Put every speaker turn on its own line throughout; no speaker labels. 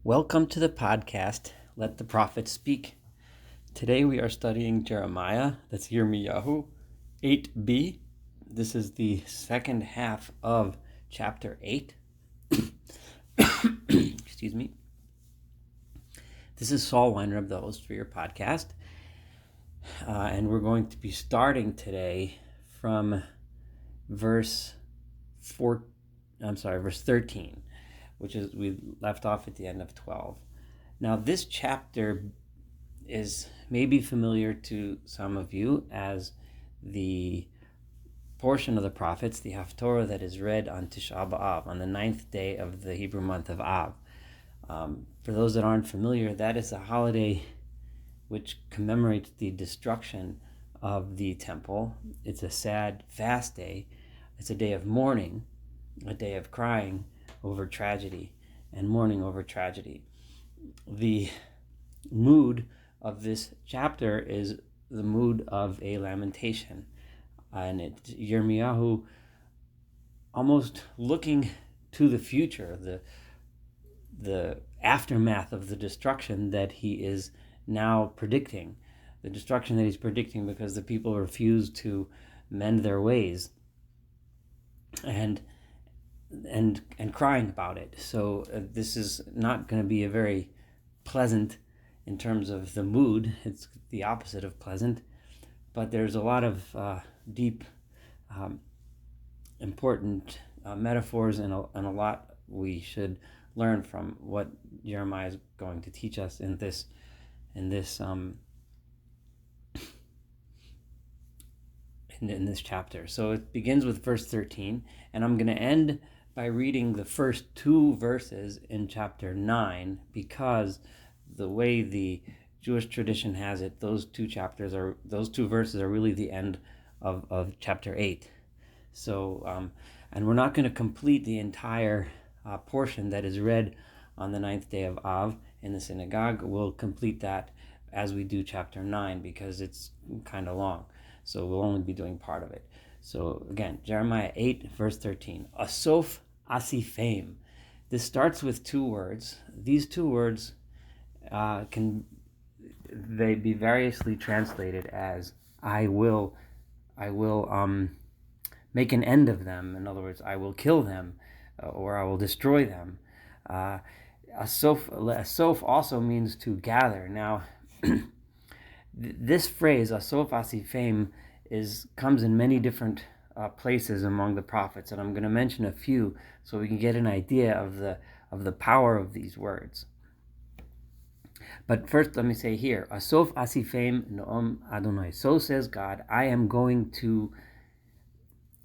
Welcome to the podcast, Let the Prophet Speak. Today we are studying Jeremiah, that's Yirmiyahu, 8b. This is the second half of chapter 8. Excuse me. This is Saul Weinreb, the host for your podcast. And we're going to be starting today from verse 13. Which is, we left off at the end of 12. Now, this chapter is maybe familiar to some of you as the portion of the prophets, the Haftorah that is read on Tisha B'Av, on the 9th day of the Hebrew month of Av. For those that aren't familiar, that is a holiday which commemorates the destruction of the temple. It's a sad, fast day. It's a day of mourning, a day of crying over tragedy and mourning over tragedy. The mood of this chapter is the mood of a lamentation, and it's Yirmiyahu almost looking to the future, the aftermath of the destruction that he is now predicting, the destruction that he's predicting because the people refuse to mend their ways, and crying about it. So this is not going to be a very pleasant in terms of the mood. It's the opposite of pleasant, but there's a lot of deep, important metaphors and a lot we should learn from what Jeremiah is going to teach us in this chapter. So it begins with verse 13, and I'm going to end by reading the first two verses in chapter 9, because the way the Jewish tradition has it, those two verses are really the end of chapter 8. So, and we're not going to complete the entire portion that is read on the 9th day of Av in the synagogue. We'll complete that as we do chapter 9 because it's kind of long. So we'll only be doing part of it. So again, Jeremiah 8, verse 13. Asof asifim. This starts with two words. These two words can they be variously translated as I will make an end of them. In other words, I will kill them, or I will destroy them. Asof also means to gather. Now, this phrase, Asof asifim, comes in many different places among the prophets, and I'm going to mention a few so we can get an idea of the power of these words. But first, let me say here, Asof asifim noam Adonai. So says God, I am going to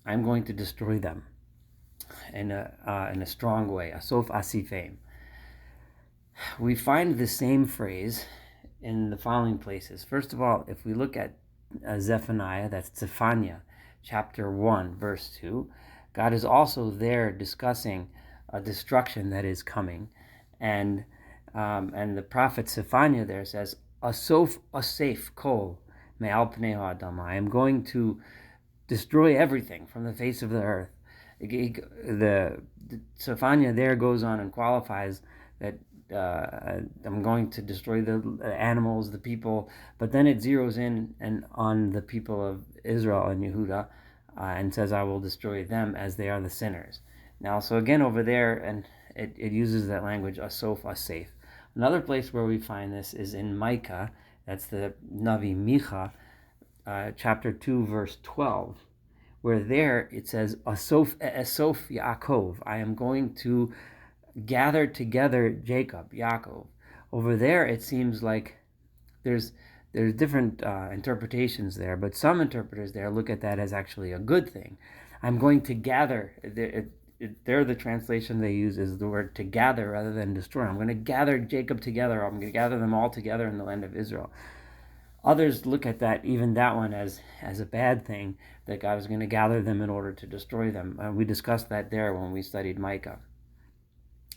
destroy them in a strong way. Asof asifim. We find the same phrase in the following places. First of all, if we look at Zephaniah, that's Zephaniah, chapter 1, verse 2, God is also there discussing a destruction that is coming, and the prophet Zephaniah there says, Asof asef kol me'al pnei ha'adam. I am going to destroy everything from the face of the earth. The Zephaniah there goes on and qualifies that I'm going to destroy the animals, the people, but then it zeroes in on the people of Israel and Yehuda, and says, I will destroy them as they are the sinners. Now, so again over there, and it uses that language, asof, asef. Another place where we find this is in Micah, that's the Navi Micha, chapter 2, verse 12, where there it says, Asof Yaakov, I am going to gather together Jacob, Yaakov. Over there, it seems like there's different interpretations there, but some interpreters there look at that as actually a good thing. I'm going to gather. There, the translation they use is the word to gather rather than destroy. I'm going to gather Jacob together. I'm going to gather them all together in the land of Israel. Others look at that, even that one, as a bad thing, that God is going to gather them in order to destroy them. We discussed that there when we studied Micah.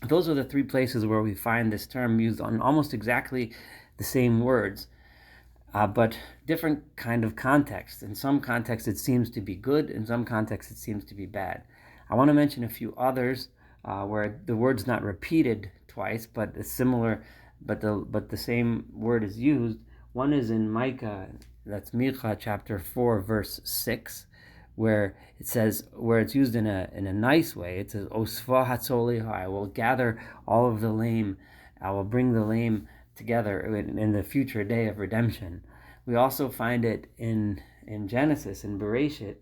Those are the three places where we find this term used on almost exactly the same words, but different kind of context. In some contexts it seems to be good, in some contexts it seems to be bad. I want to mention a few others where the word's not repeated twice, but it's similar, but the same word is used. One is in Micah, that's Micha chapter 4 verse 6, where it says, where it's used in a nice way. It says, Osva hatzoliha, I will gather all of the lame, I will bring the lame together in the future day of redemption. We also find it in Genesis, in Bereshit,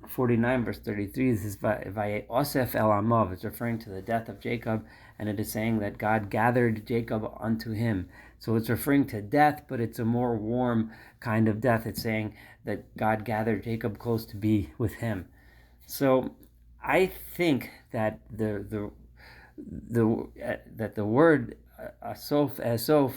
49 verse 33. This is Osef el Amav. It's referring to the death of Jacob, and it is saying that God gathered Jacob unto him. So it's referring to death, but it's a more warm kind of death. It's saying that God gathered Jacob close to be with him. So I think that the word asof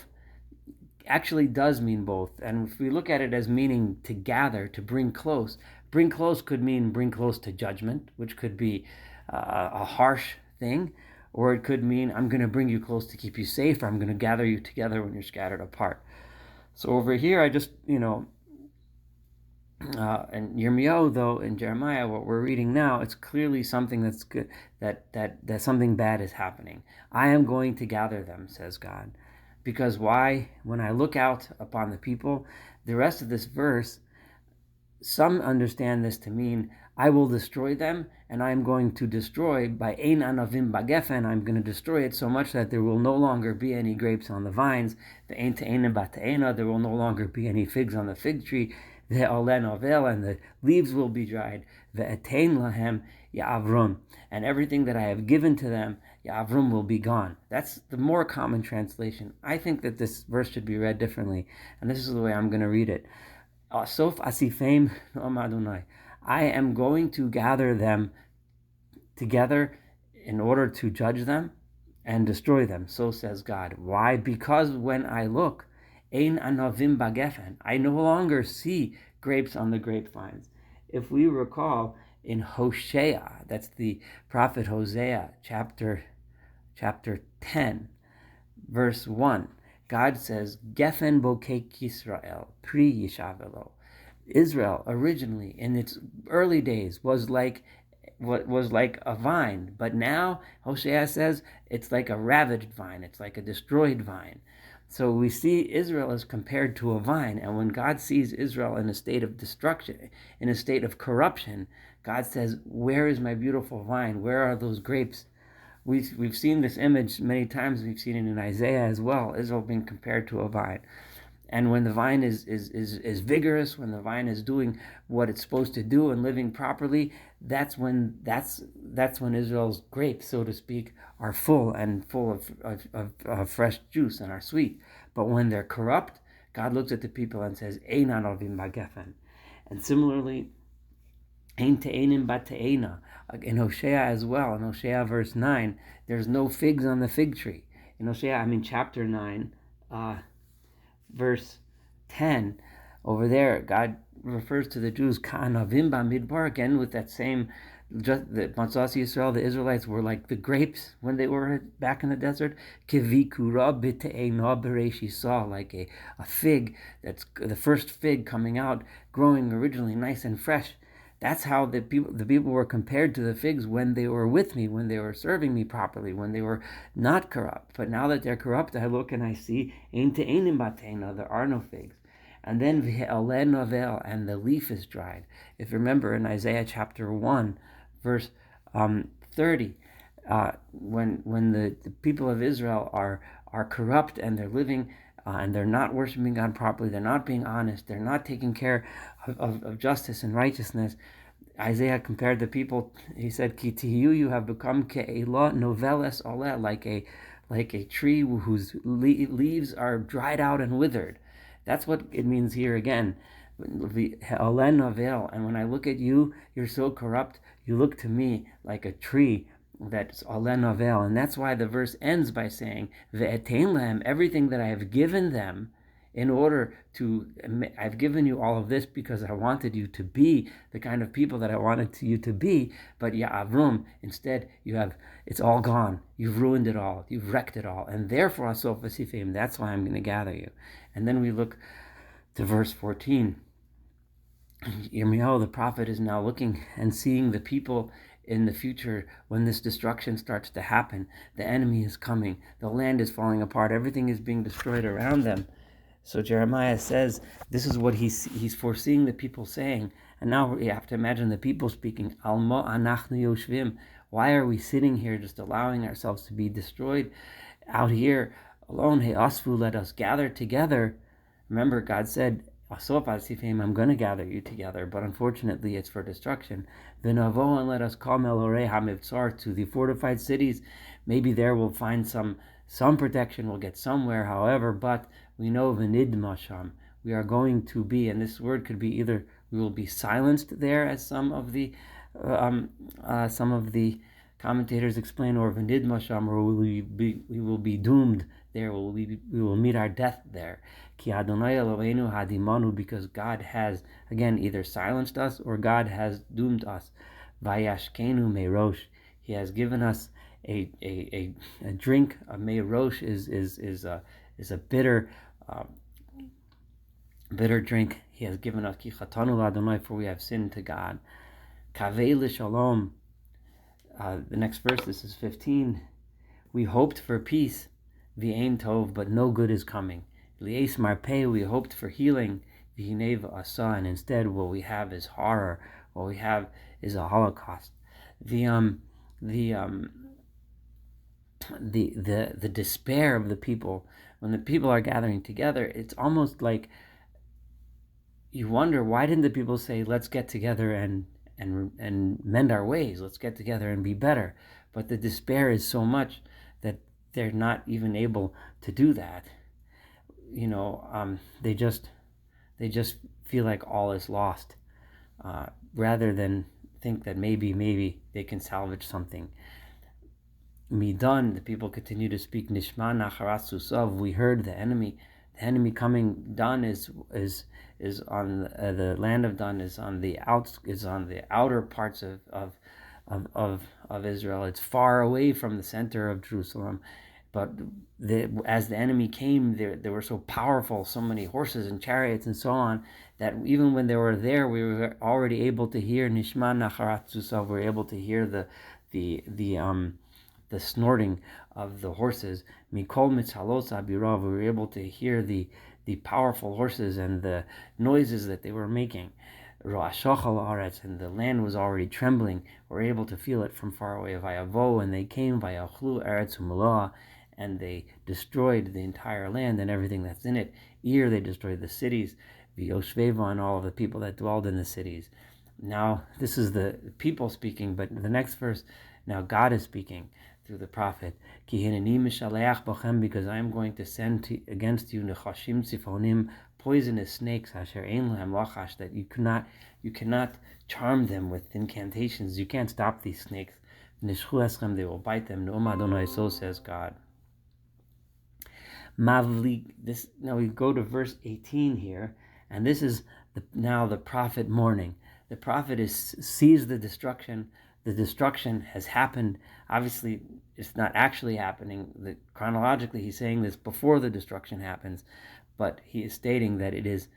actually does mean both. And if we look at it as meaning to gather, to bring close could mean bring close to judgment, which could be a harsh thing, or it could mean I'm going to bring you close to keep you safe, or I'm going to gather you together when you're scattered apart. So over here, I just, and Yirmiyahu, though, in Jeremiah, what we're reading now, it's clearly something that's good, that something bad is happening. I am going to gather them, says God. Because why? When I look out upon the people, the rest of this verse, some understand this to mean I will destroy them, and I am going to destroy by ein anavim bagefen. I'm going to destroy it so much that there will no longer be any grapes on the vines. The ein te'enim bate'ena, there will no longer be any figs on the fig tree. The olen ovel, and the leaves will be dried. The etein lahem ya'avrum, and everything that I have given to them, ya'avrum, will be gone. That's the more common translation. I think that this verse should be read differently, and this is the way I'm going to read it. Sof asifeim no'am Adonai. I am going to gather them together in order to judge them and destroy them. So says God. Why? Because when I look, ein anavim bagefen, I no longer see grapes on the grapevines. If we recall in Hosea, that's the prophet Hosea, chapter 10, verse 1, God says, Gefen bokek Yisrael, pri yishavelo. Israel originally, in its early days, was like a vine, but now Hosea says it's like a ravaged vine, it's like a destroyed vine. So we see Israel as compared to a vine, and when God sees Israel in a state of destruction, in a state of corruption, God says, where is my beautiful vine? Where are those grapes? We've seen this image many times. We've seen it in Isaiah as well, Israel being compared to a vine. And when the vine is vigorous, when the vine is doing what it's supposed to do and living properly, that's when Israel's grapes, so to speak, are full and full of fresh juice and are sweet. But when they're corrupt, God looks at the people and says, Ein anovim bagefen. And similarly, Ein te'enim bate'ena. In Hosea as well, in Hosea verse 9, there's no figs on the fig tree. In Hosea, chapter 9, verse 10, over there, God refers to the Jews, Ka'anavim ba'midbar, again with that same, the Matzos Yisrael, the Israelites were like the grapes when they were back in the desert, Kivikura b'te'ena bereishisa, like a fig, that's the first fig coming out, growing originally nice and fresh. That's how the people were compared to the figs when they were with me, when they were serving me properly, when they were not corrupt. But now that they're corrupt, I look and I see, ein te'enim bate'ena, there are no figs. And then v'e'oleh novel, and the leaf is dried. If you remember in Isaiah chapter 1, verse 30, when the people of Israel are corrupt and they're living and they're not worshiping God properly, they're not being honest, they're not taking care of justice and righteousness, Isaiah compared the people, he said, Ki tihiyu, you have become ke'elah noveles oleh, like a tree whose leaves are dried out and withered. That's what it means here again. Oleh novel, and when I look at you, you're so corrupt, you look to me like a tree that's oleh novel. And that's why the verse ends by saying, Ve'etein lehem, everything that I have given them, I've given you all of this because I wanted you to be the kind of people that I wanted you to be, but ya'avrum, instead it's all gone. You've ruined it all. You've wrecked it all. And therefore, asof asifim, that's why I'm going to gather you. And then we look to verse 14. Yirmiyahu, the prophet, is now looking and seeing the people in the future, when this destruction starts to happen, the enemy is coming, the land is falling apart, everything is being destroyed around them. So Jeremiah says this is what he's foreseeing the people saying. And now you have to imagine the people speaking, Alma anachnu yoshvim. Why are we sitting here just allowing ourselves to be destroyed out here alone? Hey, Asfu, let us gather together. Remember, God said, I'm going to gather you together, but unfortunately it's for destruction. V'navo, and let us call Melorei HaMivtzar, to the fortified cities. Maybe there we'll find some protection, we'll get somewhere, however, but we know V'nid Masham, we are going to be, and this word could be either we will be silenced there, as some of the commentators explain, or V'nid Masham, or we will be doomed there, we will meet our death there. Ki Adonai Eloheinu hadimanu, because God has, again, either silenced us or God has doomed us. Vayashkenu meirosh, He has given us a drink. A meirosh is a bitter drink. He has given us, Ki chatanu Adonai, for we have sinned to God. Kavei l'shalom. The next verse, this is 15. We hoped for peace, v'ein tov, but no good is coming. Li'es marpeh, we hoped for healing, v'hinei asa, and instead what we have is horror. What we have is a Holocaust. The despair of the people, when the people are gathering together, it's almost like you wonder, why didn't the people say, let's get together and mend our ways, let's get together and be better? But the despair is so much that they're not even able to do that. They just feel like all is lost, rather than think that maybe they can salvage something. Midan, the people continue to speak, Nishma nacharat susav, we heard the enemy coming. Dan is on the land of Dan is on the outer parts of Israel. It's far away from the center of Jerusalem. But as the enemy came, they were so powerful, so many horses and chariots and so on, that even when they were there, we were already able to hear Nishma nacharat susav. We were able to hear the snorting of the horses. Mikol mitzalos abirav, we were able to hear the powerful horses and the noises that they were making. Ro'ashachal aretz, and the land was already trembling. We were able to feel it from far away. Vayavo, and they came, vayachlu eretz u'maloah, and they destroyed the entire land and everything that's in it. They destroyed the cities, v'yoshveva, and all of the people that dwelled in the cities. Now, this is the people speaking, but the next verse, now God is speaking through the prophet. Ki hineni mishaleach bachem, because I am going to send against you nechashim tzifonim, poisonous snakes, asher ein lahem lachash, that you cannot charm them with incantations. You can't stop these snakes. Nishu eschem, they will bite them. No'om Adonai, so says God. Mavli, this, now we go to verse 18 here, and this is now the prophet mourning. The prophet sees the destruction. The destruction has happened. Obviously, it's not actually happening. Chronologically, he's saying this before the destruction happens, but he is stating that it is.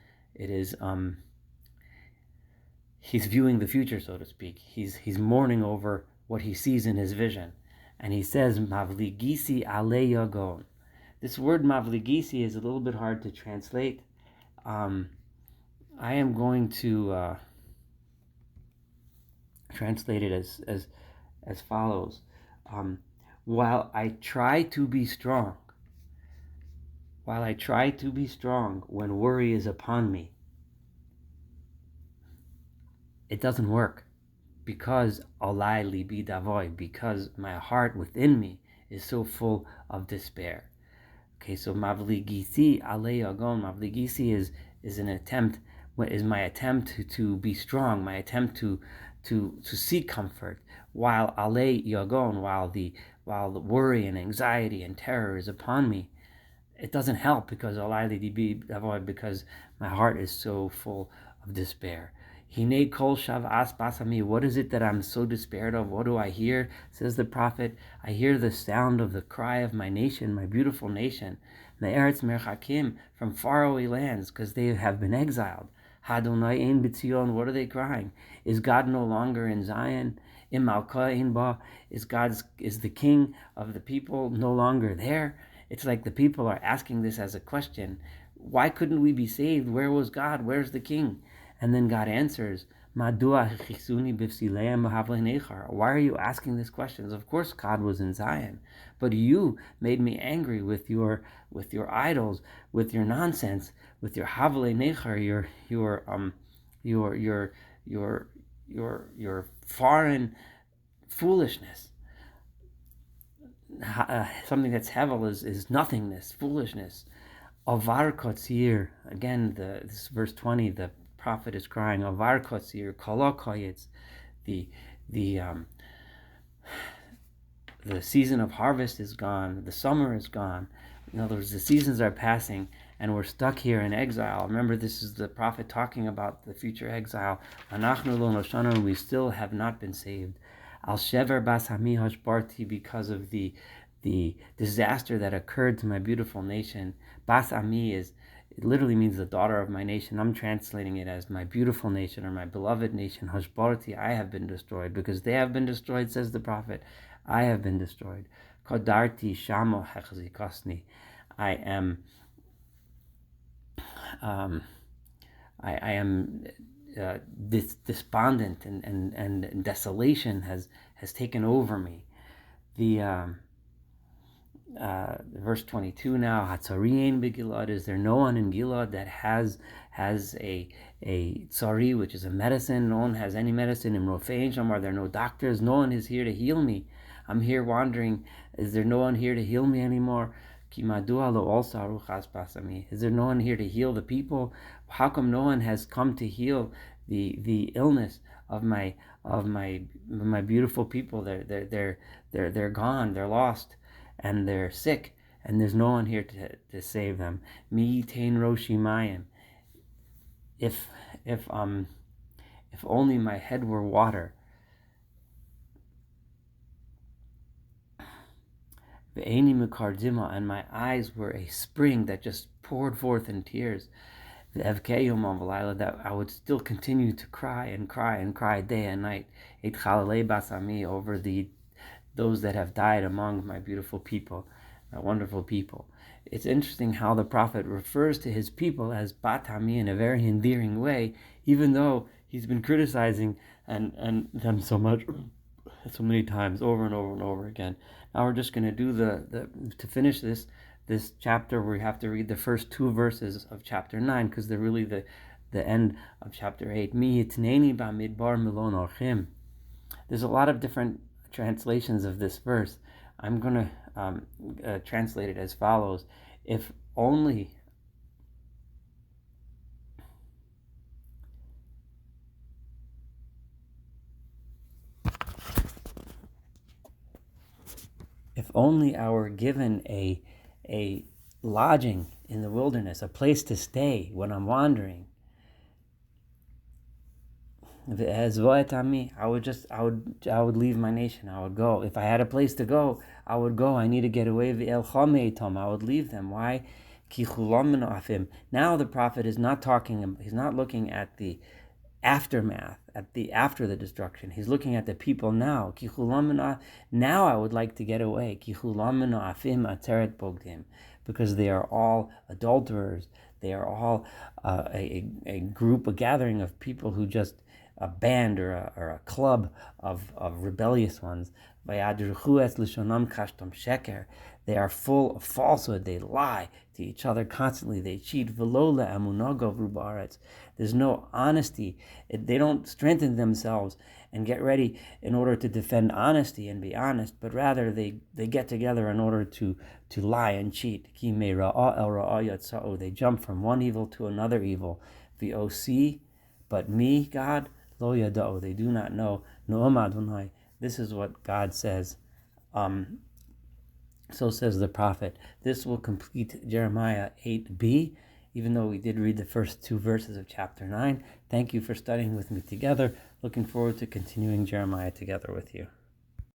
He's viewing the future, so to speak. He's mourning over what he sees in his vision, and he says, "Mavligisi ale yagon." This word "mavligisi" is a little bit hard to translate. I am going to translate it as follows. While I try to be strong, when worry is upon me, it doesn't work, because alai libi davoi, because my heart within me is so full of despair. Okay, so mavligisi ale yagon. Mavligisi is an attempt. Is my attempt to be strong, my attempt to seek comfort, while ale yagon, while the worry and anxiety and terror is upon me. It doesn't help, because because my heart is so full of despair. Hine kol shav'as basami. What is it that I'm so despaired of? What do I hear? Says the prophet. I hear the sound of the cry of my nation, my beautiful nation. Me'eretz merchakim, from faraway lands, because they have been exiled. Hadonai ein b'tzion. What are they crying? Is God no longer in Zion? Im Malkain Ba, is the king of the people no longer there? It's like the people are asking this as a question. Why couldn't we be saved? Where was God? Where's the king? And then God answers, why are you asking these questions? Of course God was in Zion, but you made me angry with your idols, with your nonsense, with your havle nechar, your foreign foolishness. Something that's hevel is nothingness, foolishness. Avar kotzir, again, this verse 20, the prophet is crying, Avar kotzir, kala koyetz, the season of harvest is gone, the summer is gone. In other words, the seasons are passing, and we're stuck here in exile. Remember, this is the prophet talking about the future exile. Anachnu lo noshanu, we still have not been saved. Al shever bas hami hashbarti, because of the disaster that occurred to my beautiful nation. Bas ami it literally means the daughter of my nation. I'm translating it as my beautiful nation or my beloved nation. Hashbarti, I have been destroyed, because they have been destroyed, says the prophet. I have been destroyed. Kodarti shamo hechzikosni. I am despondent, and desolation has taken over me. The verse 22 now, Hatzarien begilad, is there no one in Gilad that has a tzari, which is a medicine? No one has any medicine. In Rofein Sham, are there no doctors? No one is here to heal me. I'm here wandering. Is there no one here to heal me anymore? Is there no one here to heal the people? How come no one has come to heal the illness of my beautiful people? They're gone. They're lost, and they're sick, and there's no one here to save them. Mi tain roshi mayim. If only my head were water. Ve'eni mikardima, and my eyes were a spring that just poured forth in tears. That I would still continue to cry and cry and cry day and night. Et chalalei basami, over those that have died among my beautiful people, my wonderful people. It's interesting how the prophet refers to his people as Batami in a very endearing way, even though he's been criticizing and them so many times, over and over and over again. Now we're just going to do to finish this chapter, we have to read the first 2 verses of chapter 9, because they're really the end of chapter 8. Mi hitneni bamidbar milon orchim. There's a lot of different translations of this verse. I'm going to translate it as follows. If only I were given a lodging in the wilderness, a place to stay when I'm wandering. I would leave my nation. I would go. If I had a place to go, I would go. I need to get away. I would leave them. Why? Now the prophet is not talking. He's not looking at the aftermath, after the destruction. He's looking at the people now. Now I would like to get away. Because they are all adulterers. They are all a group, a gathering of people who just a band or a club of rebellious ones. They are full of falsehood. They lie to each other constantly. They cheat. There's no honesty. They don't strengthen themselves and get ready in order to defend honesty and be honest, but rather they get together in order to lie and cheat. They jump from one evil to another evil. But me, God, lo yada'u, they do not know. No'am Adonai, this is what God says. So says the prophet. This will complete Jeremiah 8b, even though we did read the first 2 verses of chapter 9. Thank you for studying with me together. Looking forward to continuing Jeremiah together with you.